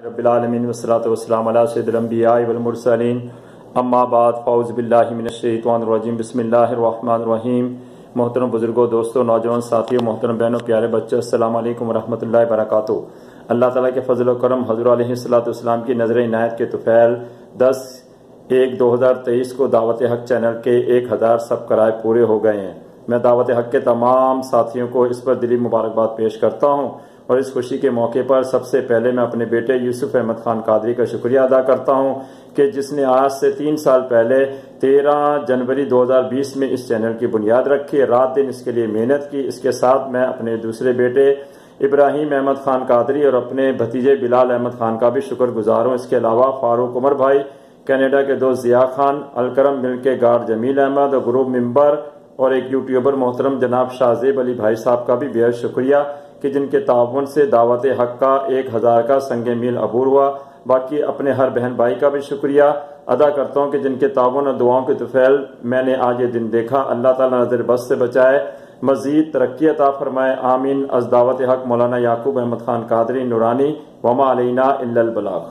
رب العالمین والصلاۃ والسلام علی سید الانبیاء والمرسلین اما بعد فاعوذ باللہ من الشیطان الرجیم بسم اللہ الرحمن الرحیم۔ محترم بزرگوں، دوستوں، نوجوان ساتھیوں، محترم بہنوں، پیارے بچوں، السلام علیکم ورحمۃ اللہ وبرکاتہ۔ اللہ تعالیٰ کے فضل و کرم حضور علیہ السلام کی نظر عنایت کے طفیل 10/1/2023 کو دعوت حق چینل کے 1000 سبسکرائب پورے ہو گئے ہیں۔ میں دعوت حق کے تمام ساتھیوں کو اس پر دلی مبارکباد پیش کرتا ہوں، اور اس خوشی کے موقع پر سب سے پہلے میں اپنے بیٹے یوسف احمد خان قادری کا شکریہ ادا کرتا ہوں کہ جس نے آج سے 3 سال پہلے 13 جنوری 2020 میں اس چینل کی بنیاد رکھی، رات دن اس کے لیے محنت کی۔ اس کے ساتھ میں اپنے دوسرے بیٹے ابراہیم احمد خان قادری اور اپنے بھتیجے بلال احمد خان کا بھی شکر گزار ہوں۔ اس کے علاوہ فاروق عمر بھائی، کینیڈا کے دوست ضیاء خان، الکرم مل کے گارڈ جمیل احمد اور گروپ ممبر اور ایک یوٹیوبر محترم جناب شاہزیب علی بھائی صاحب کا بھی بہت شکریہ کہ جن کے تعاون سے دعوت حق کا 1000 کا سنگ میل عبور ہوا۔ باقی اپنے ہر بہن بھائی کا بھی شکریہ ادا کرتا ہوں کہ جن کے تعاون اور دعاؤں کے طفیل میں نے آج یہ دن دیکھا۔ اللہ تعالیٰ نظر بد سے بچائے، مزید ترقی عطا فرمائے، آمین۔ از دعوت حق مولانا یعقوب احمد خان قادری نورانی، وما علینا الا البلاغ۔